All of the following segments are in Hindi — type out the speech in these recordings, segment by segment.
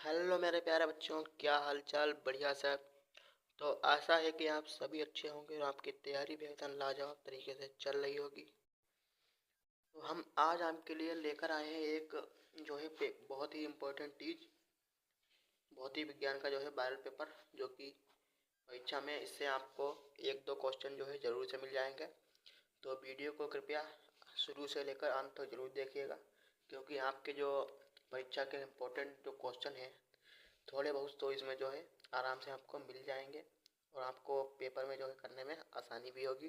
हेलो मेरे प्यारे बच्चों, क्या हाल चाल? बढ़िया सब। तो आशा है कि आप सभी अच्छे होंगे और आपकी तैयारी भी एकदम लाजवाब तरीके से चल रही होगी। तो हम आज आपके लिए लेकर आए हैं एक जो है बहुत ही इम्पोर्टेंट चीज, भौतिक विज्ञान का जो है वायरल पेपर, जो कि परीक्षा में इससे आपको एक दो क्वेश्चन जो है ज़रूर से मिल जाएंगे। तो वीडियो को कृपया शुरू से लेकर अंत तक जरूर देखिएगा, क्योंकि आपके जो परीक्षा के इम्पोर्टेंट जो क्वेश्चन हैं थोड़े बहुत तो इसमें जो है आराम से आपको मिल जाएंगे और आपको पेपर में जो है करने में आसानी भी होगी।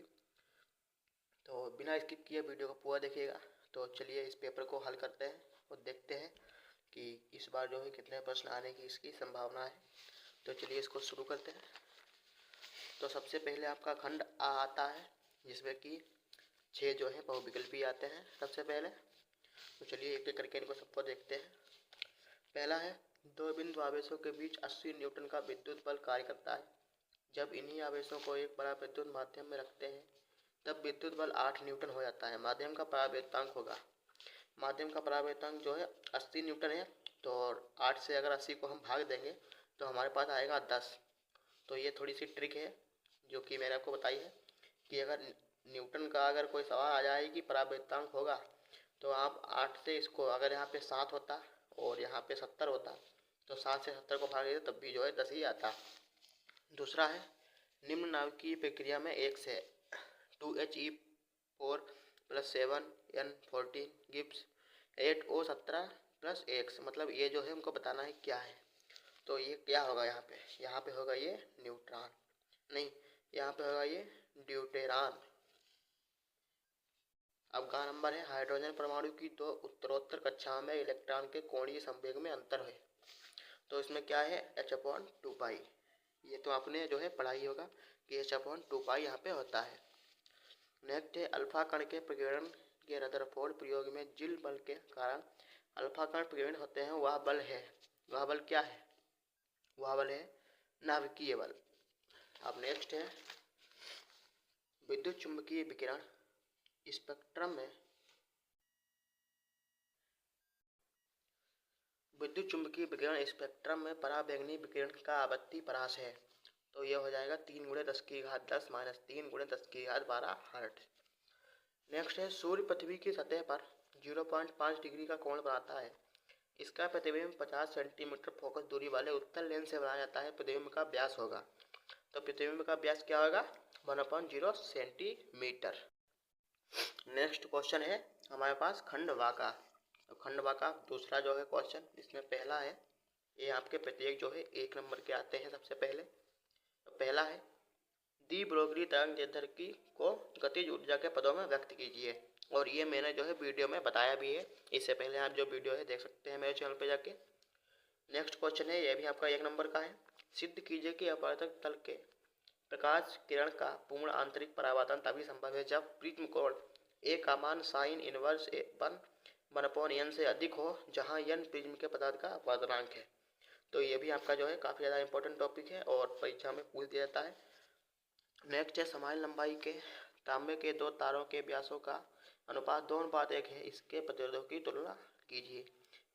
तो बिना स्किप किए वीडियो को पूरा देखिएगा। तो चलिए इस पेपर को हल करते हैं और देखते हैं कि इस बार जो है कितने प्रश्न आने की इसकी संभावना है। तो चलिए इसको शुरू करते हैं। तो सबसे पहले आपका खंड आ आता है, जिसमें कि 6 जो है बहुविकल्पी आते हैं सबसे पहले। तो चलिए एक एक करके इनको सबको देखते हैं। पहला है, दो बिंदु आवेशों के बीच 80 न्यूटन का विद्युत बल कार्य करता है। जब इन्हीं आवेशों को एक बड़ा विद्युत माध्यम में रखते हैं तब विद्युत बल 8 न्यूटन हो जाता है। माध्यम का परावर्तनांक होगा, माध्यम का परावर्तनांक जो है 80 न्यूटन है। तो 8 से अगर 80 को हम भाग देंगे तो हमारे पास आएगा 10। तो ये थोड़ी सी ट्रिक है जो कि मैंने आपको बताई है कि अगर न्यूटन का अगर कोई सवाल आ जाए कि परावर्तनांक होगा, तो आप 8 से इसको, अगर यहाँ पे 7 होता और यहाँ पे 70 होता, तो 7 से 70 को भाग देते तब भी जो है 10 ही आता। दूसरा है, निम्न नाभिकीय प्रक्रिया में 1 से 2He4 plus 7N14 Gibbs 8O17 plus x, मतलब ये जो है हमको बताना है क्या है। तो ये क्या होगा, यहाँ पे होगा ये न्यूट्रॉन, नहीं यहाँ पे होगा ये ड्यूटेरान। अब का नंबर है, हाइड्रोजन परमाणु की दो उत्तरोत्तर कक्षाओं में इलेक्ट्रॉन के कोणीय संवेग में अंतर है। तो इसमें क्या है, h/2 पाई। ये तो आपने जो है पढ़ाई होगा कि h/2 पाई यहाँ पे होता है। नेक्स्ट है, अल्फा कण के प्रकीर्णन के रदरफोर्ड प्रयोग में जिल बल के कारण अल्फा कण प्रकीर्णन होते हैं। वह बल है, वह बल क्या है, वह बल है नाभिकीय बल। अब नेक्स्ट है, विद्युत चुंबकीय विकिरण स्पेक्ट्रम में विद्युत चुंबकीय विकिरण स्पेक्ट्रम में पराबैंगनी विकिरण का आवृत्ति परास है। तो यह हो जाएगा 3 × 10⁻10 - 3 × 10⁻12 हर्ट्ज। नेक्स्ट है, सूर्य पृथ्वी की सतह पर 0.5 डिग्री का कोण बनाता है। इसका प्रतिबिंब 50 सेंटीमीटर फोकस दूरी वाले उत्तल लेंस से बनाया जाता है। प्रतिबिंब का व्यास होगा, तो प्रतिबिंब का व्यास क्या होगा, 1/0 सेंटीमीटर। नेक्स्ट क्वेश्चन है हमारे पास खंड वा का। तो खंड वा का दूसरा जो है क्वेश्चन, इसमें पहला है, ये आपके प्रत्येक जो है 1 नंबर के आते हैं। सबसे पहले तो पहला है, दी ब्रोगली तरंग दैर्ध्य को गतिज ऊर्जा के पदों में व्यक्त कीजिए। और ये मैंने जो है वीडियो में बताया भी है, इससे पहले आप जो वीडियो है देख सकते हैं मेरे चैनल पे जाके। नेक्स्ट क्वेश्चन है, ये भी आपका 1 नंबर का है, सिद्ध कीजिए कि अपवर्तक तल के प्रकाश किरण का पूर्ण आंतरिक परावर्तन तभी संभव है जब प्रिज्म कोण ए का मान साइन इनवर्स 1/n से अधिक हो, जहां n प्रिज्म के पदार्थ का अपवर्तनांक है। तो ये भी आपका जो है काफ़ी ज़्यादा इंपॉर्टेंट टॉपिक है और परीक्षा में पूछ दिया जाता है। नेक्स्ट है, समान लंबाई के तांबे के 2 तारों के व्यासों का अनुपात 2:1 है, इसके प्रतिरोधों की तुलना कीजिए।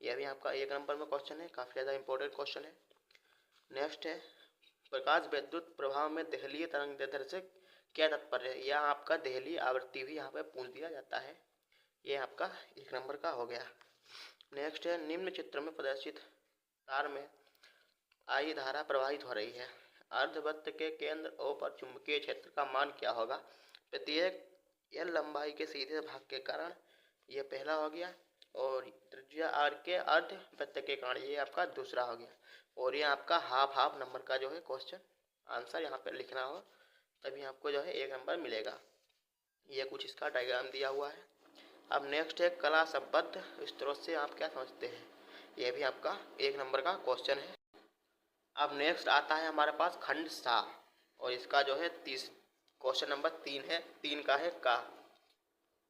यह भी आपका 1 नंबर में क्वेश्चन है, काफ़ी ज़्यादा इंपॉर्टेंट क्वेश्चन है। नेक्स्ट है, प्रकाश विद्युत प्रभाव में देहलीय तरंग दैर्ध्य से क्या तात्पर्य है। यह आपका देहलीय आवृत्ति भी यहाँ पे पूछ दिया जाता है। ये आपका 1 नंबर का हो गया। नेक्स्ट है, निम्न चित्र में प्रदर्शित तार में आई धारा प्रवाहित हो रही है। अर्धवृत्त के केंद्र O पर चुंबकीय क्षेत्र का मान क्या होगा। प्रत्येक L लंबाई के सीधे भाग के कारण यह पहला हो गया, और त्रिज्या R के अर्धवृत्त के कारण ये आपका दूसरा हो गया। और ये आपका हाफ नंबर का जो है क्वेश्चन आंसर यहाँ पे लिखना हो, तभी आपको जो है 1 नंबर मिलेगा। ये कुछ इसका डायग्राम दिया हुआ है। अब नेक्स्ट है, कला संबद्ध स्रोत से आप क्या समझते हैं। यह भी आपका 1 नंबर का क्वेश्चन है। अब नेक्स्ट आता है हमारे पास खंड सा, और इसका जो है क्वेश्चन नंबर 3 है। 3 का है का,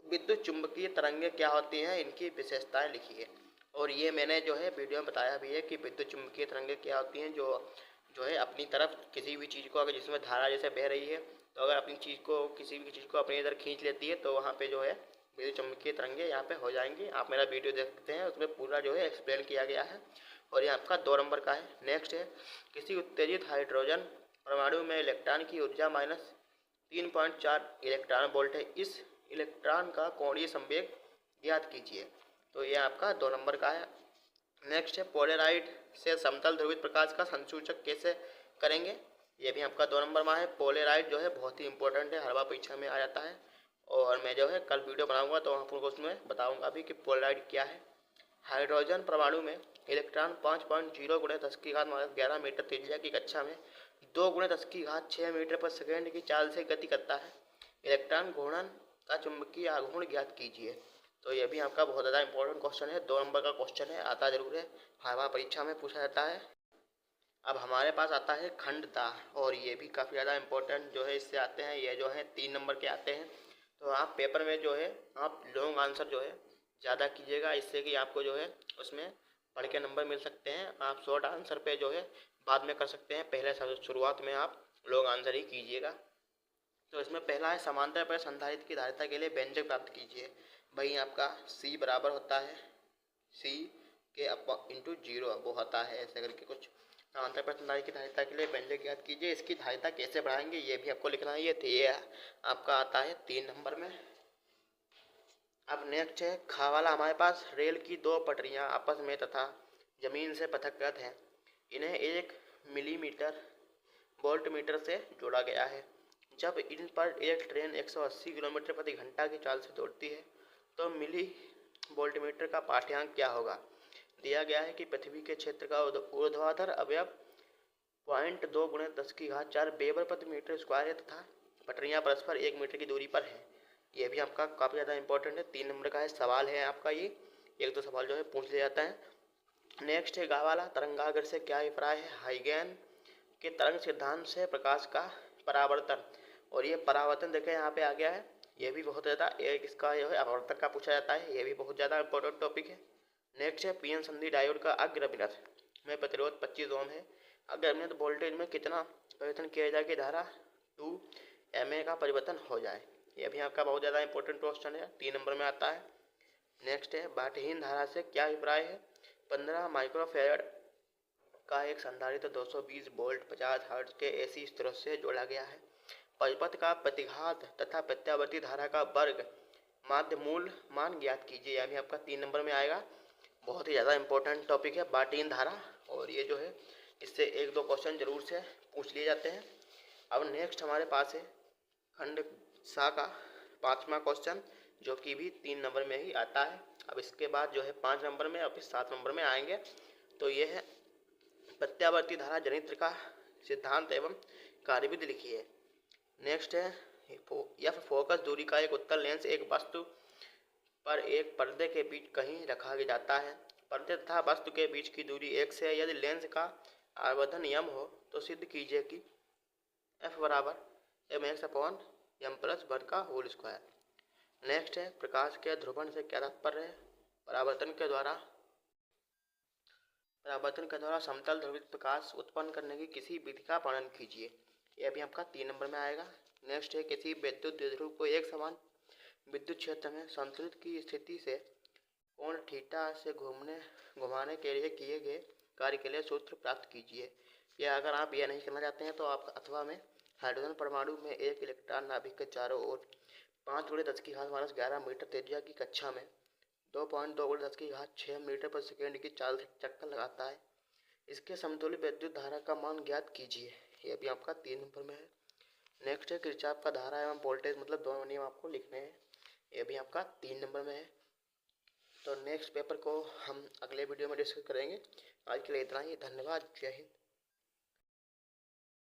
विद्युत चुंबकीय तरंगें क्या होती हैं, इनकी विशेषताएं लिखिए। और ये मैंने जो है वीडियो में बताया भी है कि विद्युत चुंबकीय तरंगें क्या होती हैं। जो है अपनी तरफ किसी भी चीज़ को, अगर जिसमें धारा जैसे बह रही है, तो अगर अपनी चीज़ को, किसी भी चीज़ को अपनी इधर खींच लेती है, तो वहाँ पे जो है विद्युत चुंबकीय तरंगें यहाँ पे हो जाएंगी। आप मेरा वीडियो देख सकते हैं, उसमें पूरा जो है एक्सप्लेन किया गया है। और ये आपका 2 नंबर का है। नेक्स्ट है किसी उत्तेजित हाइड्रोजन परमाणु में इलेक्ट्रॉन की ऊर्जा -3.4 इलेक्ट्रॉन वोल्ट है। इस इलेक्ट्रॉन का कोणीय संवेग ज्ञात कीजिए। तो ये आपका 2 नंबर का है। नेक्स्ट है पोलराइड से समतल ध्रुवित प्रकाश का संसूचक कैसे करेंगे। ये भी आपका 2 नंबर में है। पोलराइड जो है बहुत ही इंपॉर्टेंट है, हर बार परीक्षा में आ जाता है और मैं जो है कल वीडियो बनाऊंगा तो आपको उसमें बताऊंगा भी कि पोलराइड क्या है। हाइड्रोजन परमाणु में इलेक्ट्रॉन 5.0 × 10⁻11 मीटर त्रिज्या की कक्षा में 2 × 10⁶ मीटर पर सेकेंड की चाल से गति करता है। इलेक्ट्रॉन घूर्णन का चुंबकीय आघूर्ण ज्ञात कीजिए। तो ये भी आपका बहुत ज़्यादा इंपॉर्टेंट क्वेश्चन है, 2 नंबर का क्वेश्चन है, आता जरूर है, हर बार परीक्षा में पूछा जाता है। अब हमारे पास आता है खंड दाह और ये भी काफ़ी ज़्यादा इंपॉर्टेंट जो है इससे आते हैं। ये जो है 3 नंबर के आते हैं। तो आप पेपर में जो है आप लॉन्ग आंसर जो है ज़्यादा कीजिएगा, इससे कि आपको जो है उसमें पढ़ के नंबर मिल सकते हैं। आप शॉर्ट आंसर पे जो है बाद में कर सकते हैं, पहले शुरुआत में आप लॉन्ग आंसर ही कीजिएगा। तो इसमें पहला है समांतर पर संधारित्र की धारिता के लिए व्यंजक प्राप्त कीजिए। भाई आपका C बराबर होता है C के इंटू 0 वो होता है, ऐसे करके कुछ। समांतर पर संधारित्र की धारिता के लिए व्यंजक ज्ञात कीजिए। इसकी धारिता कैसे बढ़ाएंगे ये भी आपको लिखना है। ये आपका आता है 3 नंबर में। अब नेक्स्ट है खा वाला। हमारे पास रेल की 2 पटरियां आपस में तथा जमीन से पृथककृत हैं। इन्हें 1 मिलीमीटर वोल्टमीटर से जोड़ा गया है। जब इन पर एक ट्रेन 180 किलोमीटर प्रति घंटा की चाल से दौड़ती है तो मिली वोल्टमीटर का पाठ्यांक क्या होगा। दिया गया है कि पृथ्वी के क्षेत्र का ऊर्ध्वाधर अवयव 0.2 × 10⁴ वेबर प्रति मीटर स्क्वायर है तथा पटरियां परस्पर 1 मीटर की दूरी पर है। ये भी आपका काफ़ी ज़्यादा इंपॉर्टेंट है, 3 नंबर का है, सवाल है आपका ये, 1-2 सवाल जो है पूछ लिया जाता है। नेक्स्ट है गा वाला। तरंगाग्र से क्या अभिप्राय है। हाइगेन के तरंग सिद्धांत से प्रकाश का परावर्तन, और ये परावर्तन देखें यहाँ पे आ गया है। ये भी बहुत ज़्यादा एक इसका जो है अपवर्तक का पूछा जाता है, ये भी बहुत ज़्यादा इंपॉर्टेंट टॉपिक है। नेक्स्ट है पीएन संधि डायोड का अग्रभिनत में प्रतिरोध 25 ओम है। अग्रभिनत वोल्टेज में कितना परिवर्तन किया जाए कि धारा 2 MA का परिवर्तन हो जाए। ये भी आपका बहुत ज़्यादा इंपॉर्टेंट क्वेश्चन है, 3 नंबर में आता है। नेक्स्ट है बाटहीन धारा से क्या अभिप्राय है। 15 माइक्रोफैराड का एक संधारित्र 220 वोल्ट 50 हर्ट्ज के AC स्रोत से जोड़ा गया है। परिपथ का प्रतिघात तथा प्रत्यावर्ती धारा का वर्ग माध्य मूल मान ज्ञात कीजिए। यानी आपका 3 नंबर में आएगा, बहुत ही ज़्यादा इंपॉर्टेंट टॉपिक है बाटहीन धारा, और ये जो है इससे 1-2 क्वेश्चन जरूर से पूछ लिए जाते हैं। अब नेक्स्ट हमारे पास है खंड सा का 5वां क्वेश्चन, जो कि भी 3 नंबर में ही आता है। अब इसके बाद जो है 5 नंबर में और फिर 7 नंबर में आएंगे। तो ये है प्रत्यावर्ती धारा जनित्र का सिद्धांत एवं कार्यविधि लिखिए। नेक्स्ट है F फोकस दूरी का एक उत्तल लेंस एक वस्तु पर एक पर्दे के बीच कहीं रखा जाता है। पर्दे तथा वस्तु के बीच की दूरी 1 से यदि लेंस का आवर्धन m हो तो सिद्ध कीजिए कि F बराबर mx/m+1 का होल स्क्वायर। नेक्स्ट है प्रकाश के ध्रुवण से क्या तात्पर्य है। परावर्तन के द्वारा समतल ध्रुवित प्रकाश उत्पन्न करने की किसी विधि का वर्णन कीजिए। यह भी आपका 3 नंबर में आएगा। नेक्स्ट है किसी विद्युत द्विध्रुव को एक समान विद्युत क्षेत्र में संतुलित की स्थिति से कोण थीटा से घुमाने के लिए किए गए कार्य के लिए सूत्र प्राप्त कीजिए। या अगर आप यह नहीं करना चाहते हैं तो आप अथवा में हाइड्रोजन परमाणु में एक इलेक्ट्रॉन नाभिक के चारों ओर 5 × 10⁻11 मीटर त्रिज्या की कक्षा में 2.2 × 10⁶ मीटर पर सेकेंड की चाल से चक्कर लगाता है। इसके समतुल्य विद्युत धारा का मान ज्ञात कीजिए। यह भी आपका 3 नंबर में है। नेक्स्ट है किरचॉफ का धारा एवं वोल्टेज मतलब दोनों नियम आपको लिखने हैं। यह भी आपका 3 नंबर में है। तो नेक्स्ट पेपर को हम अगले वीडियो में डिस्कस करेंगे। आज के लिए इतना ही, धन्यवाद, जय हिंद।